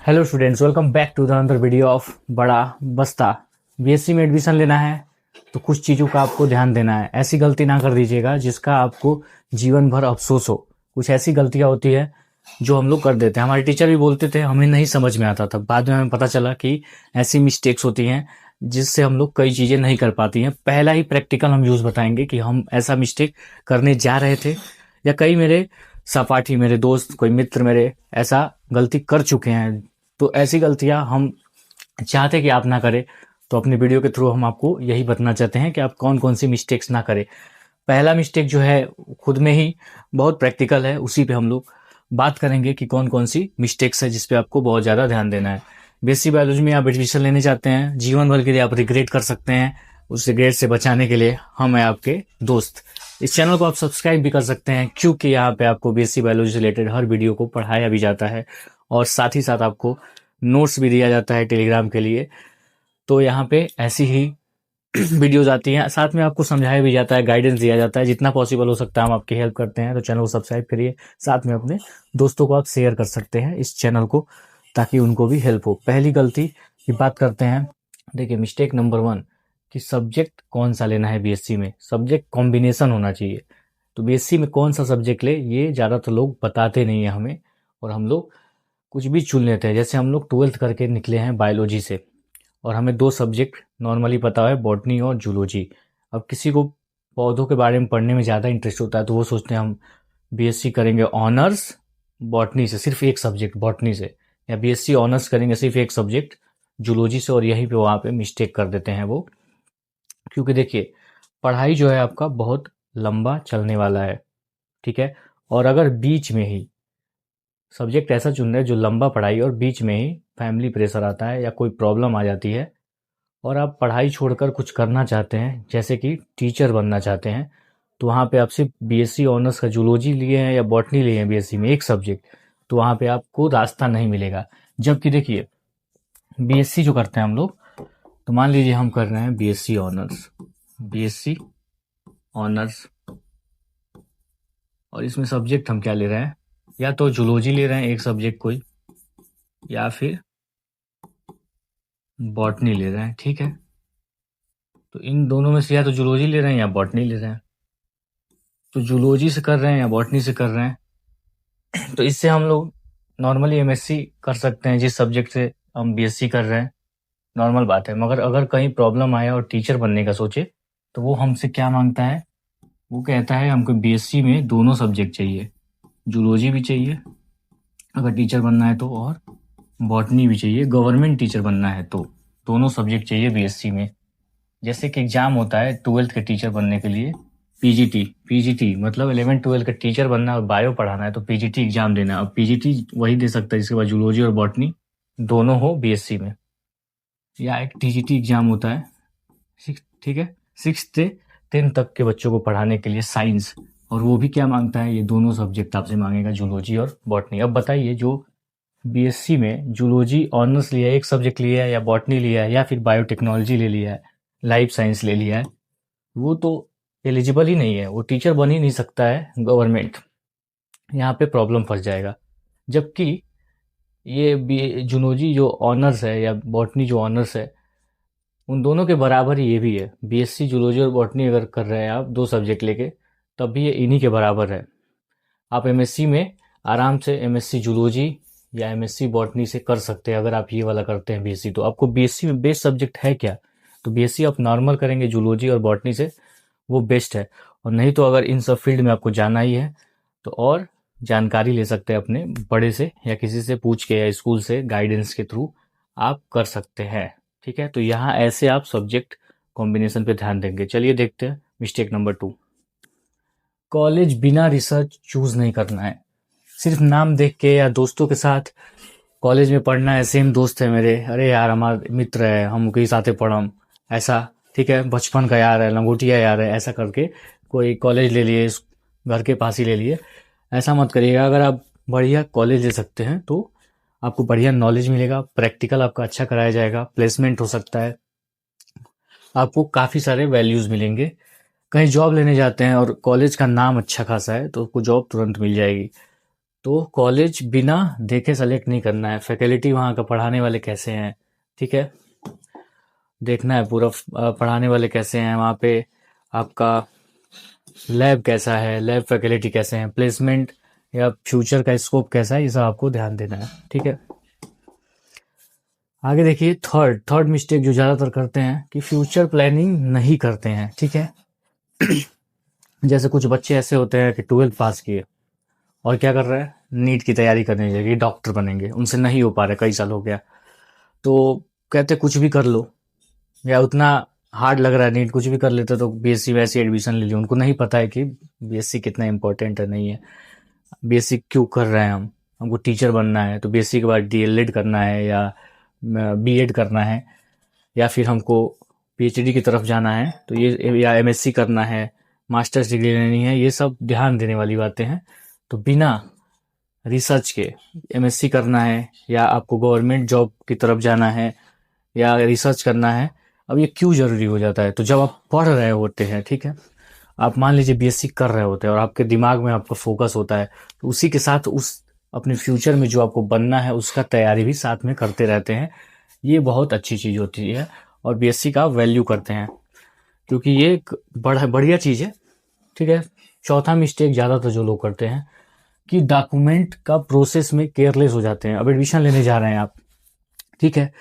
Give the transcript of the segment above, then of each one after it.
Hello students, welcome back to the another video of बड़ा बस्ता। BSc में admission लेना है तो कुछ चीज़ों का आपको ध्यान देना है। ऐसी गलती ना कर दीजिएगा जिसका आपको जीवन भर अफसोस हो। कुछ ऐसी गलतियां होती है जो हम लोग कर देते हैं। हमारे टीचर भी बोलते थे, हमें नहीं समझ में आता था। बाद में हमें पता चला कि ऐसी मिस्टेक्स होती हैं जिससे हम लोग कई चीज़ें नहीं कर पाती हैं। पहला ही प्रैक्टिकल हम यूज़ बताएंगे कि हम ऐसा मिस्टेक करने जा रहे थे या कई मेरे सहपाठी, मेरे दोस्त, कोई मित्र मेरे ऐसा गलती कर चुके हैं। तो ऐसी गलतियां हम चाहते कि आप ना करें। तो अपने वीडियो के थ्रू हम आपको यही बताना चाहते हैं कि आप कौन कौन सी मिस्टेक्स ना करें। पहला मिस्टेक जो है खुद में ही बहुत प्रैक्टिकल है, उसी पे हम लोग बात करेंगे कि कौन कौन सी मिस्टेक्स है जिस पे आपको बहुत ज़्यादा ध्यान देना है। बीएससी बायोलॉजी में आप एडमिशन लेने चाहते हैं, जीवन भर के लिए आप रिग्रेट कर सकते हैं। उस रिग्रेट से बचाने के लिए हम हैं आपके दोस्त। इस चैनल को आप सब्सक्राइब भी कर सकते हैं क्योंकि यहाँ पे आपको बीएससी बायोलॉजी से रिलेटेड हर वीडियो को पढ़ाया भी जाता है और साथ ही साथ आपको नोट्स भी दिया जाता है टेलीग्राम के लिए। तो यहाँ पे ऐसी ही वीडियोज आती हैं, साथ में आपको समझाया भी जाता है, गाइडेंस दिया जाता है। जितना पॉसिबल हो सकता है हम आपकी हेल्प करते हैं। तो चैनल को सब्सक्राइब करिए, साथ में अपने दोस्तों को आप शेयर कर सकते हैं इस चैनल को, ताकि उनको भी हेल्प हो। पहली गलती की बात करते हैं। देखिए, मिस्टेक नंबर 1 कि सब्जेक्ट कौन सा लेना है बीएससी में। सब्जेक्ट कॉम्बिनेशन होना चाहिए। तो बीएससी में कौन सा सब्जेक्ट ले, ये ज़्यादातर लोग बताते नहीं है हमें, और हम लोग कुछ भी चुन लेते हैं। जैसे हम लोग 12th करके निकले हैं बायोलॉजी से और हमें 2 सब्जेक्ट नॉर्मली पता है, बॉटनी और जूलॉजी। अब किसी को पौधों के बारे में पढ़ने में ज़्यादा इंटरेस्ट होता है तो वो सोचते हैं हम बीएससी करेंगे ऑनर्स बॉटनी से, सिर्फ एक सब्जेक्ट बॉटनी से, या बीएससी ऑनर्स करेंगे सिर्फ एक सब्जेक्ट जूलॉजी से, और यहीं पे वहाँ पे मिस्टेक कर देते हैं वो। क्योंकि देखिए, पढ़ाई जो है आपका बहुत लंबा चलने वाला है, ठीक है। और अगर बीच में ही सब्जेक्ट ऐसा चुन रहे हैं जो लंबा पढ़ाई और बीच में ही फैमिली प्रेशर आता है या कोई प्रॉब्लम आ जाती है और आप पढ़ाई छोड़कर कुछ करना चाहते हैं, जैसे कि टीचर बनना चाहते हैं, तो वहाँ पे आप सिर्फ बीएससी ऑनर्स का जूलॉजी लिए हैं या बॉटनी लिए हैं बीएससी में एक सब्जेक्ट, तो वहाँ पे आपको रास्ता नहीं मिलेगा। जबकि देखिए, बीएससी जो करते हैं हम लोग, तो मान लीजिए हम कर रहे हैं बीएससी ऑनर्स, बीएससी ऑनर्स, और इसमें सब्जेक्ट हम क्या ले रहे हैं, या तो जूलॉजी ले रहे हैं एक सब्जेक्ट कोई, या फिर बॉटनी ले रहे हैं, ठीक है। तो इन दोनों में से या तो जूलॉजी ले रहे हैं या बॉटनी ले रहे हैं। तो जूलॉजी से कर रहे हैं या बॉटनी से कर रहे हैं, तो इससे हम लोग नॉर्मली एमएससी कर सकते हैं जिस सब्जेक्ट से हम बीएससी कर रहे हैं, नॉर्मल बात है। मगर अगर कहीं प्रॉब्लम आया और टीचर बनने का सोचे, तो वो हमसे क्या मांगता है, वो कहता है हमको बीएससी में दोनों सब्जेक्ट चाहिए, जूलॉजी भी चाहिए अगर टीचर बनना है तो, और बॉटनी भी चाहिए गवर्नमेंट टीचर बनना है तो। दोनों सब्जेक्ट चाहिए बीएससी में। जैसे कि एग्जाम होता है 12th के टीचर बनने के लिए, पीजीटी, पीजीटी मतलब 11 12 का टीचर बनना और बायो पढ़ाना है तो पीजीटी एग्जाम देना है। अब पीजीटी वही दे सकता है जिसके बाद जूलॉजी और बॉटनी दोनों हो बीएससी में। या एक टीजीटी एग्जाम होता है ठीक है, 6 से 10 तक के बच्चों को पढ़ाने के लिए साइंस, और वो भी क्या मांगता है, ये दोनों सब्जेक्ट आपसे मांगेगा, जूलॉजी और बॉटनी। अब बताइए, जो बीएससी में जूलॉजी ऑनर्स लिया है, एक सब्जेक्ट लिया है, या बॉटनी लिया है, या फिर बायोटेक्नोलॉजी ले लिया है, लाइफ साइंस ले लिया है, वो तो एलिजिबल ही नहीं है, वो टीचर बन ही नहीं सकता है गवर्नमेंट। यहाँ पे प्रॉब्लम फंस जाएगा। जबकि ये जूलॉजी जो ऑनर्स है या बॉटनी जो ऑनर्स है, उन दोनों के बराबर ही ये भी है। बीएससी जूलॉजी और बॉटनी अगर कर रहे हैं आप 2 सब्जेक्ट लेके, तब भी ये इन्हीं के बराबर है। आप एमएससी में आराम से एमएससी जूलॉजी या एमएससी बॉटनी से कर सकते हैं। अगर आप ये वाला करते हैं बीएससी, तो आपको बीएससी में बेस्ट सब्जेक्ट है क्या, तो बीएससी आप नॉर्मल करेंगे जूलॉजी और बॉटनी से, वो बेस्ट है। और नहीं तो अगर इन सब फील्ड में आपको जाना ही है तो और जानकारी ले सकते हैं अपने बड़े से, या किसी से पूछ के, या स्कूल से गाइडेंस के थ्रू आप कर सकते हैं, ठीक है। तो यहाँ ऐसे आप सब्जेक्ट कॉम्बिनेशन पे ध्यान देंगे। चलिए देखते हैं मिस्टेक नंबर 2। कॉलेज बिना रिसर्च चूज नहीं करना है। सिर्फ नाम देख के या दोस्तों के साथ कॉलेज में पढ़ना है, सेम दोस्त है मेरे, अरे यार हमारे मित्र है, हम उनके साथ पढ़म, ऐसा, ठीक है, बचपन का यार है, लंगोटिया यार है, ऐसा करके कोई कॉलेज ले लिए, घर के पास ही ले लिए, ऐसा मत करिएगा। अगर आप बढ़िया कॉलेज ले सकते हैं तो आपको बढ़िया नॉलेज मिलेगा, प्रैक्टिकल आपका अच्छा कराया जाएगा, प्लेसमेंट हो सकता है, आपको काफ़ी सारे वैल्यूज़ मिलेंगे। कहीं जॉब लेने जाते हैं और कॉलेज का नाम अच्छा खासा है तो आपको जॉब तुरंत मिल जाएगी। तो कॉलेज बिना देखे सेलेक्ट नहीं करना है, फैकल्टी वहाँ का पढ़ाने वाले कैसे हैं, ठीक है, देखना है पूरा पढ़ाने वाले कैसे हैं वहाँ पे, आपका लैब कैसा है, लैब फैकल्टी कैसे हैं, प्लेसमेंट या फ्यूचर का स्कोप कैसा है, ये सब आपको ध्यान देना है, ठीक है। आगे देखिए थर्ड मिस्टेक जो ज़्यादातर करते हैं कि फ्यूचर प्लानिंग नहीं करते हैं, ठीक है। जैसे कुछ बच्चे ऐसे होते हैं कि 12th पास किए और क्या कर रहे हैं, नीट की तैयारी करने लगे, डॉक्टर बनेंगे, उनसे नहीं हो पा रहा, कई साल हो गया, तो कहते कुछ भी कर लो, या उतना हार्ड लग रहा है नीट, कुछ भी कर लेते तो बीएससी वैसे एडमिशन ले लिया। उनको नहीं पता है कि बीएससी कितना इंपॉर्टेंट है, नहीं है, बीएससी क्यों कर रहे हैं हमको टीचर बनना है तो बीएससी के बाद डीएलएड करना है या बीएड करना है, या फिर हमको पीएचडी की तरफ जाना है तो ये, या एमएससी करना है, मास्टर्स डिग्री लेनी है, ये सब ध्यान देने वाली बातें हैं। तो बिना रिसर्च के एमएससी करना है या आपको गवर्नमेंट जॉब की तरफ जाना है या रिसर्च करना है, अब ये क्यों जरूरी हो जाता है, तो जब आप पढ़ रहे होते हैं, ठीक है, आप मान लीजिए बीएससी कर रहे होते हैं और आपके दिमाग में आपका फोकस होता है, तो उसी के साथ उस अपने फ्यूचर में जो आपको बनना है उसका तैयारी भी साथ में करते रहते हैं, ये बहुत अच्छी चीज़ होती है और बीएससी का वैल्यू करते हैं, क्योंकि ये एक बढ़िया चीज़ है, ठीक है। चौथा मिस्टेक ज़्यादातर जो लोग करते हैं कि डॉक्यूमेंट का प्रोसेस में केयरलेस हो जाते हैं। अब एडमिशन लेने जा रहे हैं आप, ठीक है,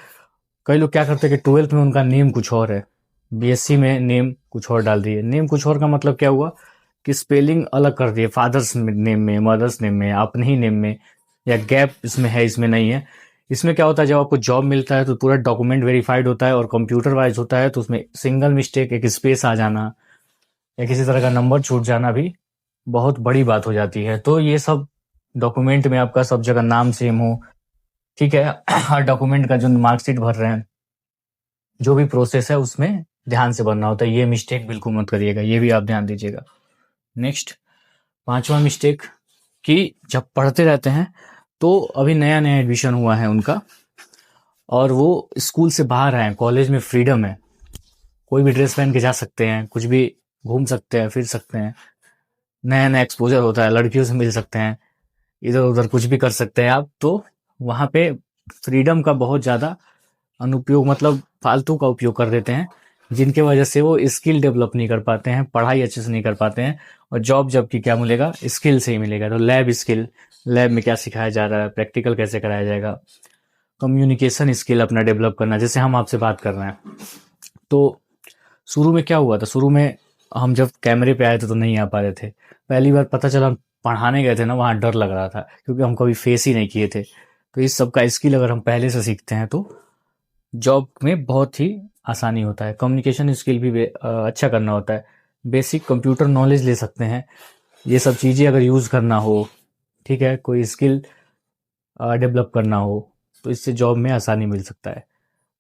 कई लोग क्या करते हैं कि 12th में उनका नेम कुछ और है, बीएससी में नेम कुछ और डाल दिए। नेम कुछ और का मतलब क्या हुआ कि स्पेलिंग अलग कर दिए, फादर्स नेम में, मदर्स नेम में, अपने ही नेम में, या गैप इसमें है इसमें नहीं है। इसमें क्या होता है, जब आपको जॉब मिलता है तो पूरा डॉक्यूमेंट वेरीफाइड होता है और कंप्यूटर वाइज होता है, तो उसमें सिंगल मिस्टेक, एक स्पेस आ जाना या किसी तरह का नंबर छूट जाना भी बहुत बड़ी बात हो जाती है। तो ये सब डॉक्यूमेंट में आपका सब जगह नाम सेम हो, ठीक है, हर डॉक्यूमेंट का जो मार्कशीट भर रहे हैं, जो भी प्रोसेस है उसमें ध्यान से बनना होता है, ये मिस्टेक बिल्कुल मत करिएगा, ये भी आप ध्यान दीजिएगा। नेक्स्ट, पांचवा मिस्टेक कि जब पढ़ते रहते हैं तो अभी नया नया एडमिशन हुआ है उनका और वो स्कूल से बाहर आए, कॉलेज में फ्रीडम है, कोई भी ड्रेस पहन के जा सकते हैं, कुछ भी घूम सकते हैं, फिर सकते हैं, नया नया एक्सपोजर होता है, लड़कियों से मिल सकते हैं, इधर उधर कुछ भी कर सकते हैं आप, तो वहाँ पे फ्रीडम का बहुत ज़्यादा अनुपयोग, मतलब फालतू का उपयोग कर देते हैं, जिनके वजह से वो स्किल डेवलप नहीं कर पाते हैं, पढ़ाई अच्छे से नहीं कर पाते हैं, और जॉब जब की क्या मिलेगा, स्किल से ही मिलेगा। तो लैब स्किल, लैब में क्या सिखाया जा रहा है, प्रैक्टिकल कैसे कराया जाएगा, कम्युनिकेशन स्किल अपना डेवलप करना, जैसे हम आपसे बात कर रहे हैं। तो शुरू में क्या हुआ था, शुरू में हम जब कैमरे पे आए थे तो नहीं आ पा रहे थे, पहली बार पता चला पढ़ाने गए थे ना, वहाँ डर लग रहा था क्योंकि हम कभी फेस ही नहीं किए थे। तो इस सब का स्किल अगर हम पहले से सीखते हैं तो जॉब में बहुत ही आसानी होता है। कम्युनिकेशन स्किल भी अच्छा करना होता है, बेसिक कंप्यूटर नॉलेज ले सकते हैं, ये सब चीज़ें अगर यूज़ करना हो, ठीक है, कोई स्किल डेवलप करना हो तो इससे जॉब में आसानी मिल सकता है।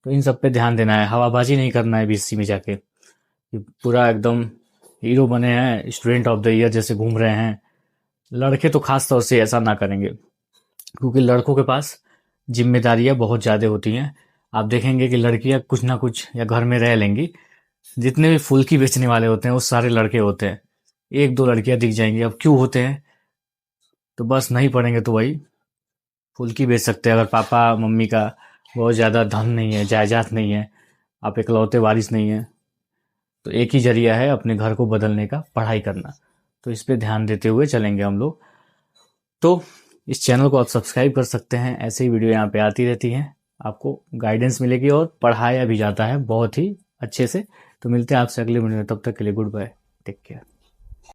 तो इन सब पे ध्यान देना है, हवाबाजी नहीं करना है बीएससी में जाके कि पूरा एकदम हीरो बने हैं, स्टूडेंट ऑफ द ईयर जैसे घूम रहे हैं। लड़के तो खास तौर से ऐसा ना करेंगे, क्योंकि लड़कों के पास जिम्मेदारियां बहुत ज़्यादा होती हैं। आप देखेंगे कि लड़कियां कुछ ना कुछ या घर में रह लेंगी, जितने भी फुल्की बेचने वाले होते हैं वो सारे लड़के होते हैं, एक दो लड़कियां दिख जाएंगी। अब क्यों होते हैं, तो बस नहीं पढ़ेंगे तो वही फुल्की बेच सकते हैं। अगर पापा मम्मी का बहुत ज़्यादा धन नहीं है, जायदाद नहीं है, आप इकलौते वारिस नहीं है, तो एक ही जरिया है अपने घर को बदलने का, पढ़ाई करना। तो इस पे ध्यान देते हुए चलेंगे हम लोग। तो इस चैनल को आप सब्सक्राइब कर सकते हैं, ऐसे ही वीडियो यहाँ पे आती रहती हैं, आपको गाइडेंस मिलेगी और पढ़ाया भी जाता है बहुत ही अच्छे से। तो मिलते हैं आपसे अगले वीडियो में, तब तक के लिए गुड बाय, टेक केयर।